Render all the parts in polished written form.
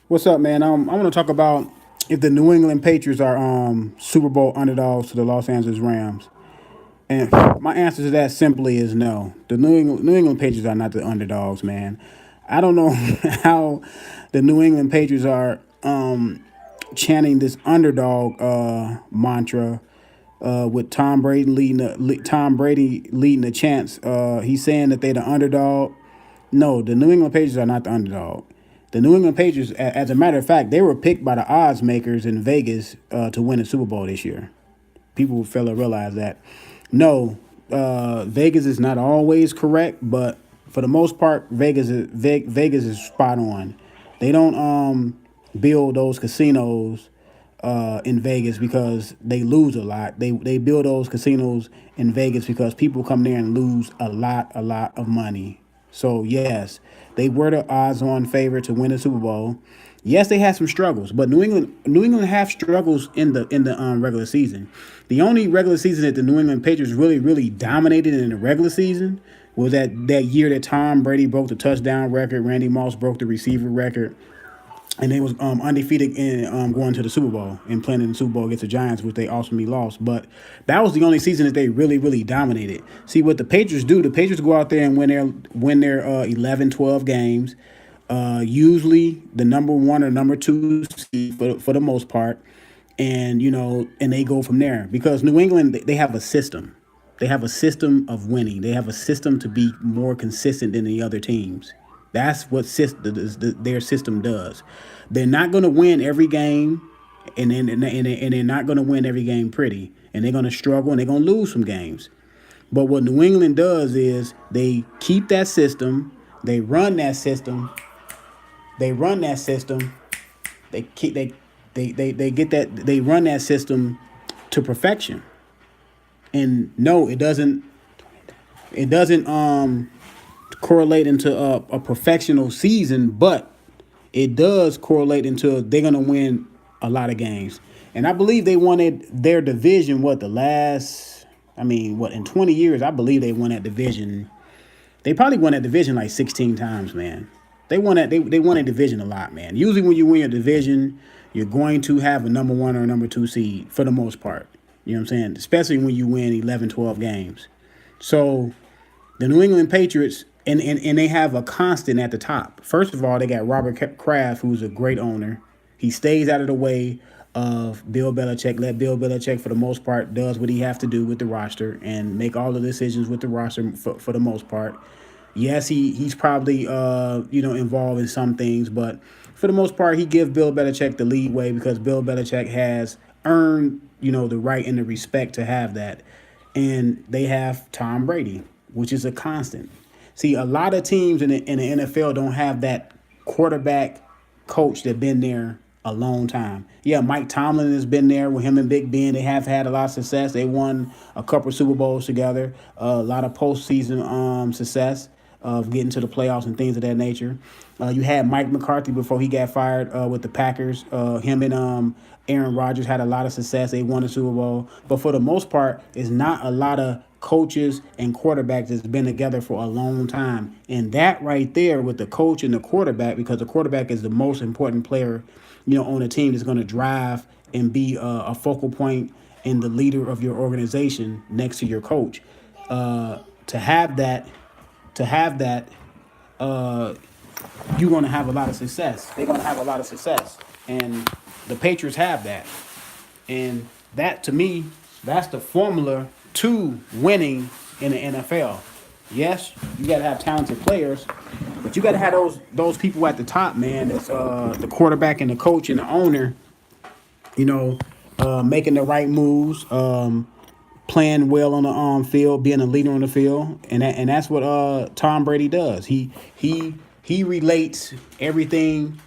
What's up, man? I want to talk about if the New England Patriots are Super Bowl underdogs to the Los Angeles Rams. And my answer to that simply is no. The New England Patriots are not the underdogs, man. I don't know how the New England Patriots are chanting this underdog mantra with Tom Brady leading the chants. He's saying that they're the underdog. No, the New England Patriots are not the underdog. The New England Patriots, as a matter of fact, they were picked by the odds makers in Vegas to win the Super Bowl this year. People fail to realize that. No, Vegas is not always correct, but for the most part, Vegas is spot on. They don't build those casinos in Vegas because they lose a lot. They build those casinos in Vegas because people come there and lose a lot of money. So yes, they were the odds-on favorite to win the Super Bowl. Yes, they had some struggles, but New England have struggles in the regular season. The only regular season that the New England Patriots really dominated in the regular season was that year that Tom Brady broke the touchdown record, Randy Moss broke the receiver record, and they was undefeated in going to the Super Bowl and playing in the Super Bowl against the Giants, which they ultimately lost. But that was the only season that they really dominated. See what the Patriots do? The Patriots go out there and win their 11, 12 games. Usually the number one or number two seed for the most part, and and they go from there because New England they have a system. They have a system of winning. They have a system to be more consistent than the other teams. That's what their system does. They're not going to win every game, and they're not going to win every game pretty, and they're going to struggle and they're going to lose some games. But what New England does is they keep that system, they run that system, they run that system, they keep they get that they run that system to perfection. And no, it doesn't correlate into a professional season, but it does correlate into they're gonna win a lot of games. And I believe they wanted their division. What the last? I mean, what in 20 years? I believe they won that division. They probably won that division like 16 times, man. They won a division a lot, man. Usually when you win your division, you're going to have a number one or a number two seed for the most part. You know what I'm saying? Especially when you win 11, 12 games. So the New England Patriots, and they have a constant at the top. First of all, they got Robert Kraft, who's a great owner. He stays out of the way of Bill Belichick. Let Bill Belichick, for the most part, does what he has to do with the roster and make all the decisions with the roster for the most part. Yes, he's probably involved in some things, but for the most part, he gives Bill Belichick the lead way because Bill Belichick has earned the right and the respect to have that, and they have Tom Brady, which is a constant. See, a lot of teams in the NFL don't have that quarterback coach that been there a long time. Yeah, Mike Tomlin has been there with him and Big Ben. They have had a lot of success. They won a couple of Super Bowls together, a lot of postseason success of getting to the playoffs and things of that nature. You had Mike McCarthy before he got fired with the Packers. Him and Aaron Rodgers had a lot of success. They won the Super Bowl. But for the most part, it's not a lot of coaches and quarterbacks that's been together for a long time. And that right there with the coach and the quarterback, because the quarterback is the most important player, on a team that's going to drive and be a focal point and the leader of your organization next to your coach. To have that, to have that, you're going to have a lot of success. They're going to have a lot of success. And the Patriots have that. And that, to me, that's the formula to winning in the NFL. Yes, you got to have talented players, but you got to have those people at the top, man. That's the quarterback and the coach and the owner, making the right moves, playing well on the field, being a leader on the field, and that's what Tom Brady does. He relates everything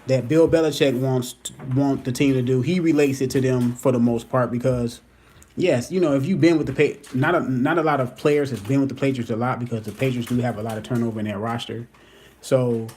that Bill Belichick want the team to do. He relates it to them for the most part because, yes, if you've been with not a lot of players has been with the Patriots a lot because the Patriots do have a lot of turnover in their roster. So,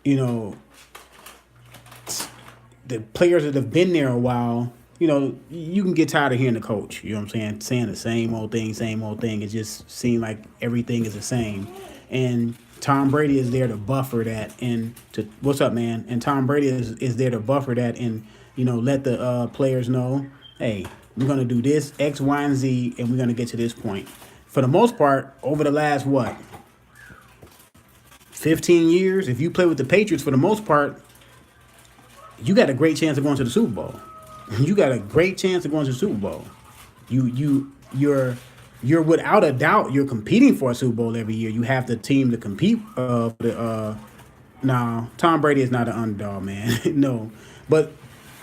the players that have been there a while, you can get tired of hearing the coach. You know what I'm saying the same old thing. It just seems like everything is the same. And Tom Brady is there to buffer that and to what's up, man? And Tom Brady is there to buffer that and let the players know, hey, we're gonna do this X, Y, and Z, and we're gonna get to this point. For the most part, over the last 15 years, if you play with the Patriots, for the most part, you got a great chance of going to the Super Bowl. You got a great chance of going to the Super Bowl. You're without a doubt you're competing for a Super Bowl every year. You have the team to compete. No, Tom Brady is not an underdog, man. No, but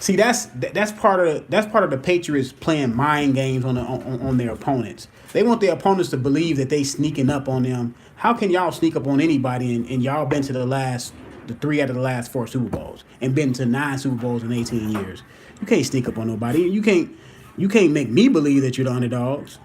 see that's part of the Patriots playing mind games on their opponents. They want their opponents to believe that they sneaking up on them. How can y'all sneak up on anybody and y'all been to the 3 out of the last 4 Super Bowls and been to 9 Super Bowls in 18 years? You can't sneak up on nobody. You can't make me believe that you're the underdogs.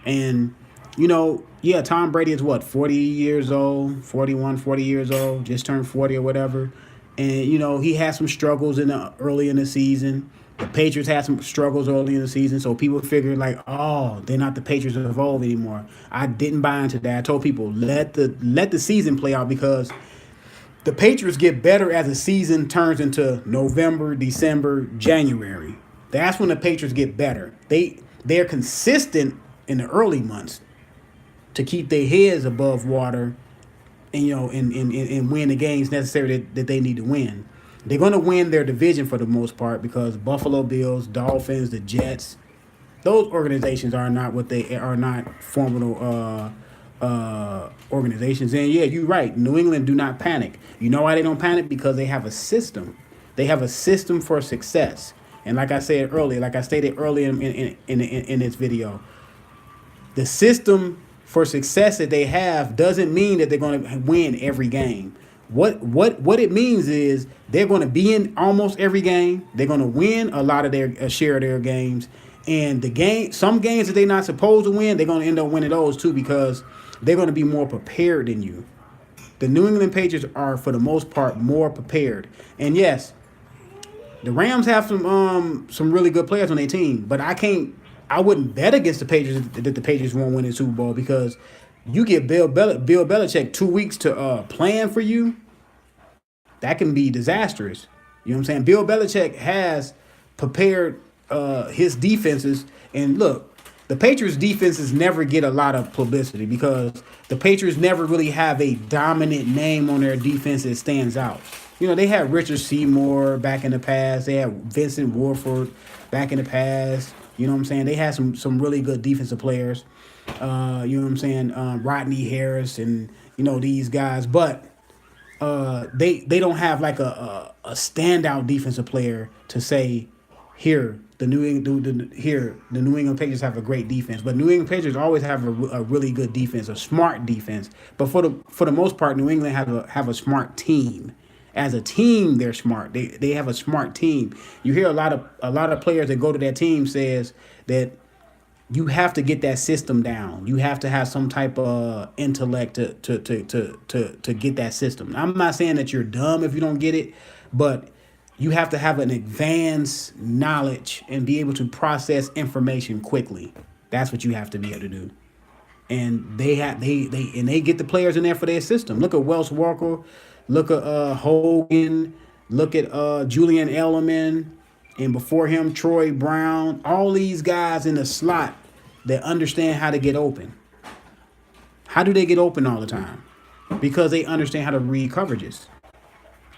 And, Tom Brady is 40 years old, 41, 40 years old, just turned 40 or whatever. And, he had some struggles early in the season. The Patriots had some struggles early in the season. So people figured they're not the Patriots of old anymore. I didn't buy into that. I told people, let the season play out because the Patriots get better as the season turns into November, December, January. That's when the Patriots get better. They're consistent in the early months to keep their heads above water and and win the games necessary that they need to win. They're going to win their division for the most part because Buffalo Bills, Dolphins, the Jets, those organizations are not formidable organizations. And yeah, you're right. New England do not panic. You know why they don't panic? Because they have a system. They have a system for success. And like I stated earlier in this video, the system for success that they have doesn't mean that they're going to win every game. What it means is they're going to be in almost every game. They're going to win a lot of their share of their games. And some games that they're not supposed to win, they're going to end up winning those too because they're going to be more prepared than you. The New England Patriots are, for the most part, more prepared. And yes, the Rams have some really good players on their team, but I wouldn't bet against the Patriots that the Patriots won't win the Super Bowl because you give Bill Belichick 2 weeks to plan for you. That can be disastrous. You know what I'm saying? Bill Belichick has prepared his defenses. And look, the Patriots defenses never get a lot of publicity because the Patriots never really have a dominant name on their defense that stands out. They had Richard Seymour back in the past. They had Vincent Warford back in the past. You know what I'm saying? They had some really good defensive players. You know what I'm saying? Rodney Harris and, these guys. But they don't have like a standout defensive player to say, here, the New England Patriots have a great defense. But New England Patriots always have a really good defense, a smart defense. But for the most part, New England have a smart team. As a team, they're smart. They have a smart team. You hear a lot of players that go to that team says that you have to get that system down. You have to have some type of intellect to get that system. I'm not saying that you're dumb if you don't get it, but you have to have an advanced knowledge and be able to process information quickly. That's what you have to be able to do. And they get the players in there for their system. Look at Wells Walker. Look at Hogan. Look at Julian Edelman. And before him, Troy Brown. All these guys in the slot that understand how to get open. How do they get open all the time? Because they understand how to read coverages.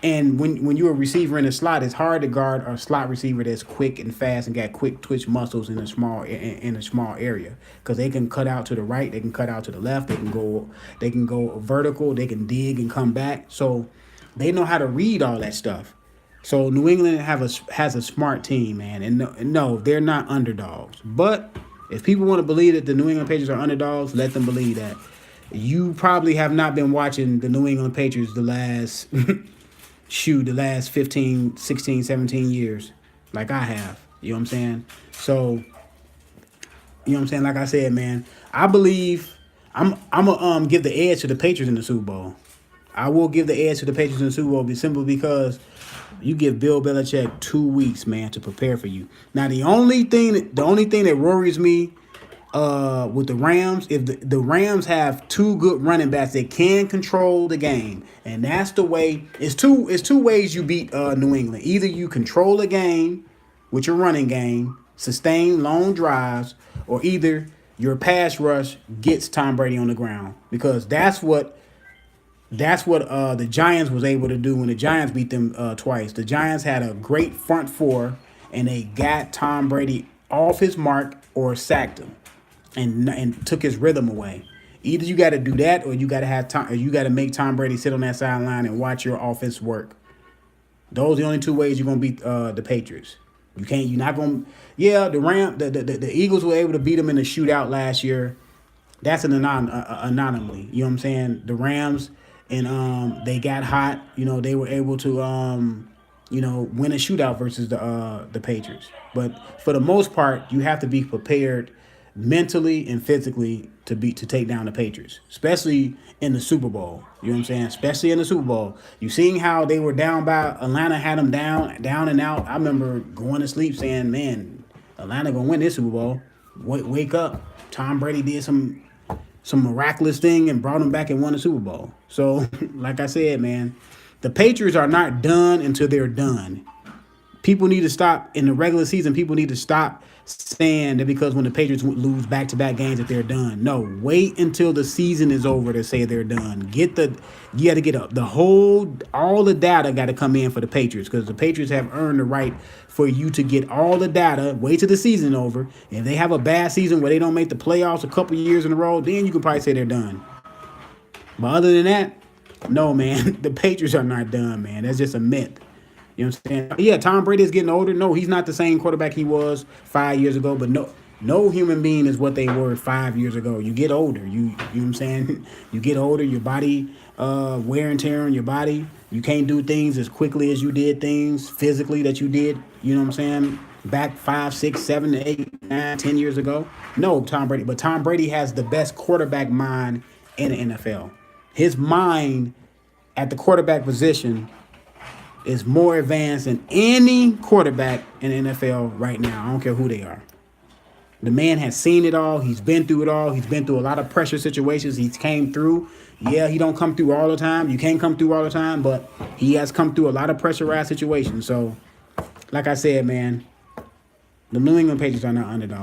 And when you're a receiver in the slot, it's hard to guard a slot receiver that's quick and fast and got quick twitch muscles in a small area. Because they can cut out to the right, they can cut out to the left, they can go vertical, they can dig and come back. So they know how to read all that stuff. So New England has a smart team, man. And no, they're not underdogs. But if people want to believe that the New England Patriots are underdogs, let them believe that. You probably have not been watching the New England Patriots the last 15, 16, 17 years like I have. You know what I'm saying? So, you know what I'm saying? Like I said, man, I believe I'm gonna give the edge to the Patriots in the Super Bowl. I will give the edge to the Patriots in the Super Bowl simply because you give Bill Belichick 2 weeks, man, to prepare for you. Now, the only thing that worries me with the Rams, if the Rams have two good running backs that can control the game, and that's the way. It's two ways you beat New England. Either you control the game with your running game, sustain long drives, or either your pass rush gets Tom Brady on the ground, because that's what the Giants was able to do when the Giants beat them twice. The Giants had a great front four, and they got Tom Brady off his mark or sacked him, and took his rhythm away. Either you got to do that, or you got to have Tom, or you got to make Tom Brady sit on that sideline and watch your offense work. Those are the only two ways you're gonna beat the Patriots. You can't. You're not gonna. Yeah, the Eagles were able to beat them in the shootout last year. That's an anomaly. You know what I'm saying? The Rams, and they got hot. They were able to win a shootout versus the Patriots. But for the most part, you have to be prepared mentally and physically to take down the Patriots, especially in the Super Bowl. You know what I'm saying? Especially in the Super Bowl. You seen how they were down by Atlanta, had them down and out. I remember going to sleep saying, "Man, Atlanta gonna win this Super Bowl." Wake up. Tom Brady did some miraculous thing and brought them back and won the Super Bowl. So, like I said, man, the Patriots are not done until they're done. People need to stop in the regular season. People need to stop saying that because when the Patriots lose back-to-back games that they're done. No, wait until the season is over to say they're done. You got to get up. All the data got to come in for the Patriots, because the Patriots have earned the right for you to get all the data. Wait till the season over. If they have a bad season where they don't make the playoffs a couple years in a row, then you can probably say they're done. But other than that, no, man, the Patriots are not done, man. That's just a myth. You know what I'm saying? Yeah, Tom Brady is getting older. No, he's not the same quarterback he was 5 years ago. But no human being is what they were 5 years ago. You get older. You know what I'm saying? You get older. Your body wear and tear on your body. You can't do things as quickly as you did things physically that you did. You know what I'm saying? Back 5, 6, 7, 8, 9, 10 years ago. No, Tom Brady. But Tom Brady has the best quarterback mind in the NFL. His mind at the quarterback position is more advanced than any quarterback in the NFL right now. I don't care who they are. The man has seen it all. He's been through it all. He's been through a lot of pressure situations. He's came through. Yeah, he don't come through all the time. You can't come through all the time, but he has come through a lot of pressurized situations. So, like I said, man, the New England Patriots are not underdogs.